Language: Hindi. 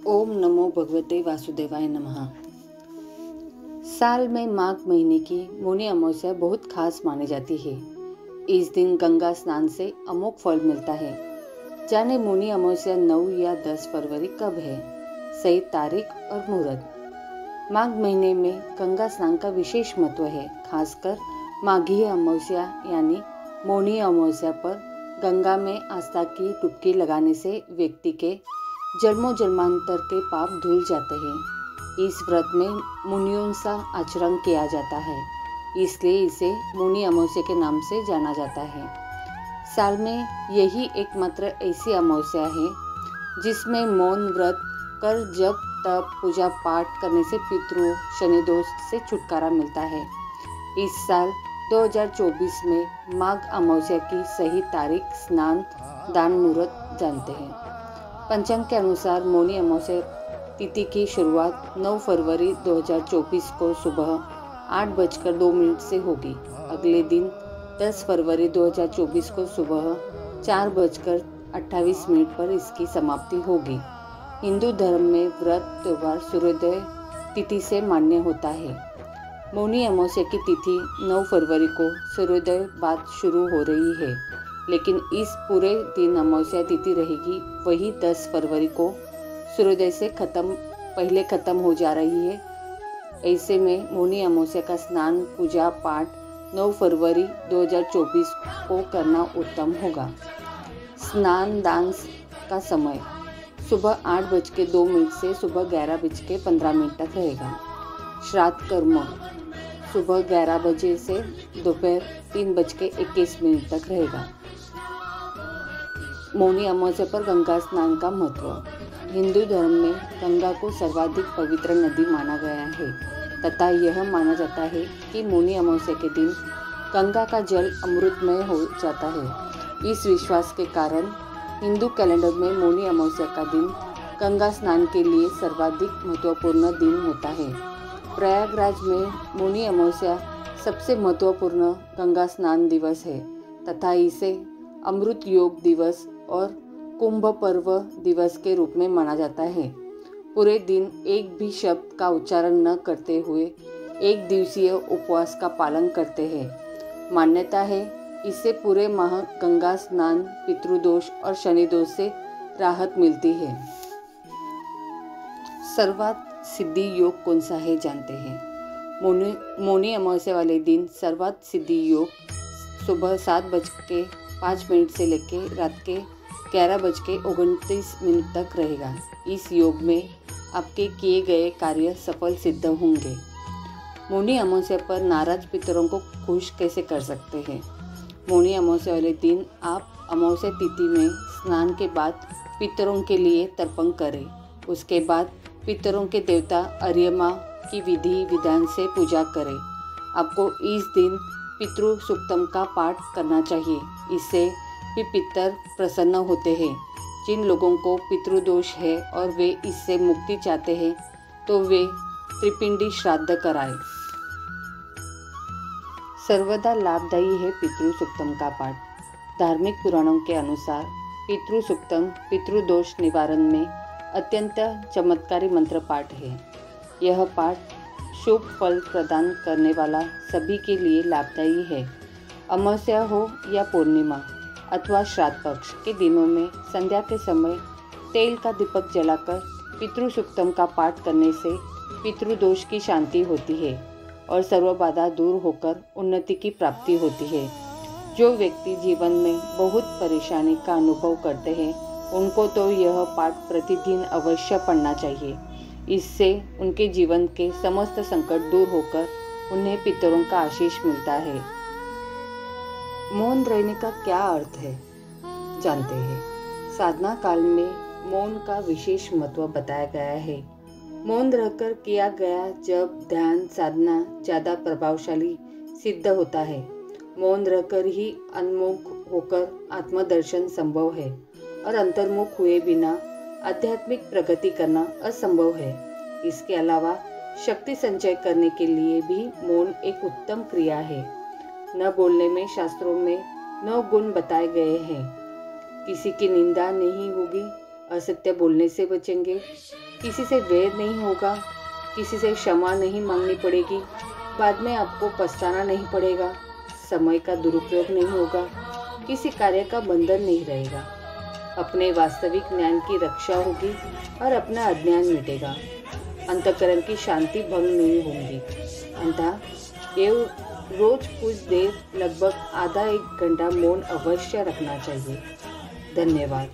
ओम नमो भगवते वासुदेवाय नमः। साल में माघ महीने की मौनी अमावस्या बहुत खास मानी जाती है। इस दिन गंगा स्नान से अमोघ फल मिलता है। जाने मौनी अमावस्या 9 या 10 फरवरी कब है, सही तारीख और मुहूर्त। माघ महीने में गंगा स्नान का विशेष महत्व है। खासकर माघी अमावस्या यानी मौनी अमावस्या पर गंगा में आस्था की डुबकी लगाने से व्यक्ति के जन्मों जन्मांतर के पाप धुल जाते हैं। इस व्रत में मुनियों सा आचरण किया जाता है, इसलिए इसे मौनी अमावस्या के नाम से जाना जाता है। साल में यही एकमात्र ऐसी अमावस्या है जिसमें मौन व्रत कर जप तप पूजा पाठ करने से पितरों शनि दोष से छुटकारा मिलता है। इस साल 2024 में माघ अमावस्या की सही तारीख स्नान दान मुहूर्त जानते हैं। पंचांग के अनुसार मौनी अमावस्या तिथि की शुरुआत 9 फरवरी 2024 को सुबह 8:02 से होगी। अगले दिन 10 फरवरी 2024 को सुबह 4:28 पर इसकी समाप्ति होगी। हिंदू धर्म में व्रत त्योहार सूर्योदय तिथि से मान्य होता है। मौनी अमावस्या की तिथि 9 फरवरी को सूर्योदय बाद शुरू हो रही है, लेकिन इस पूरे दिन अमावस्या तिथि रहेगी। वही 10 फरवरी को सूर्योदय से पहले खत्म हो जा रही है। ऐसे में मौनी अमावस्या का स्नान पूजा पाठ 9 फरवरी 2024 को करना उत्तम होगा। स्नान दान का समय सुबह 8:02 से सुबह 11:15 तक रहेगा। श्राद्ध कर्म सुबह 11 बजे से दोपहर 3:21 तक रहेगा। मौनी अमावस्या पर गंगा स्नान का महत्व। हिंदू धर्म में गंगा को सर्वाधिक पवित्र नदी माना गया है तथा यह माना जाता है कि मौनी अमावस्या के दिन गंगा का जल अमृतमय हो जाता है। इस विश्वास के कारण हिंदू कैलेंडर में मौनी अमावस्या का दिन गंगा स्नान के लिए सर्वाधिक महत्वपूर्ण दिन होता है। प्रयागराज में मौनी अमावस्या सबसे महत्वपूर्ण गंगा स्नान दिवस है तथा इसे अमृत योग दिवस और कुंभ पर्व दिवस के रूप में माना जाता है। पूरे दिन एक भी शब्द का उच्चारण न करते हुए एक दिवसीय उपवास का पालन करते हैं। मान्यता है इससे पूरे माह गंगा स्नान पितृदोष और शनि दोष से राहत मिलती है। सर्वात सिद्धि योग कौन सा है जानते हैं। मौनी अमावस्या वाले दिन सर्वात सिद्धि योग सुबह 7:05 से लेकर रात के 11:29 तक रहेगा। इस योग में आपके किए गए कार्य सफल सिद्ध होंगे। मौनी अमावस्या पर नाराज पितरों को खुश कैसे कर सकते हैं। मौनी अमावस्या वाले दिन आप अमावस्या तिथि में स्नान के बाद पितरों के लिए तर्पण करें। उसके बाद पितरों के देवता अर्यमा की विधि विधान से पूजा करें। आपको इस दिन पितृ सूक्तम का पाठ करना चाहिए। इससे भी पितर प्रसन्न होते हैं। जिन लोगों को पितृदोष है और वे इससे मुक्ति चाहते हैं तो वे त्रिपिंडी श्राद्ध कराएं। सर्वदा लाभदायी है पितृ सूक्तम का पाठ। धार्मिक पुराणों के अनुसार पितृ सूक्तम पितृदोष निवारण में अत्यंत चमत्कारी मंत्र पाठ है। यह पाठ शुभ फल प्रदान करने वाला सभी के लिए लाभदायी है। अमावस्या हो या पूर्णिमा अथवा श्राद्ध पक्ष के दिनों में संध्या के समय तेल का दीपक जलाकर पितृ सूक्तम का पाठ करने से पितृदोष की शांति होती है और सर्व बाधा दूर होकर उन्नति की प्राप्ति होती है। जो व्यक्ति जीवन में बहुत परेशानी का अनुभव करते हैं उनको तो यह पाठ प्रतिदिन अवश्य पढ़ना चाहिए। इससे उनके जीवन के समस्त संकट दूर होकर उन्हें पितरों का आशीष मिलता है। मौन रहने का क्या अर्थ है जानते हैं। साधना काल में मौन का विशेष महत्व बताया गया है। मौन रहकर किया गया जब ध्यान साधना ज़्यादा प्रभावशाली सिद्ध होता है। मौन रहकर ही अनमुख होकर आत्मदर्शन संभव है और अंतर्मुख हुए बिना आध्यात्मिक प्रगति करना असंभव है। इसके अलावा शक्ति संचय करने के लिए भी मौन एक उत्तम क्रिया है। न बोलने में शास्त्रों में 9 गुण बताए गए हैं। किसी की निंदा नहीं होगी, असत्य बोलने से बचेंगे, किसी से वैर नहीं होगा, किसी से क्षमा नहीं मांगनी पड़ेगी, बाद में आपको पछताना नहीं पड़ेगा, समय का दुरुपयोग नहीं होगा, किसी कार्य का बंधन नहीं रहेगा, अपने वास्तविक ज्ञान की रक्षा होगी और अपना अज्ञान मिटेगा, अंतःकरण की शांति भंग नहीं होगी। अतः ये रोज कुछ देर लगभग आधा एक घंटा मौन अवश्य रखना चाहिए। धन्यवाद।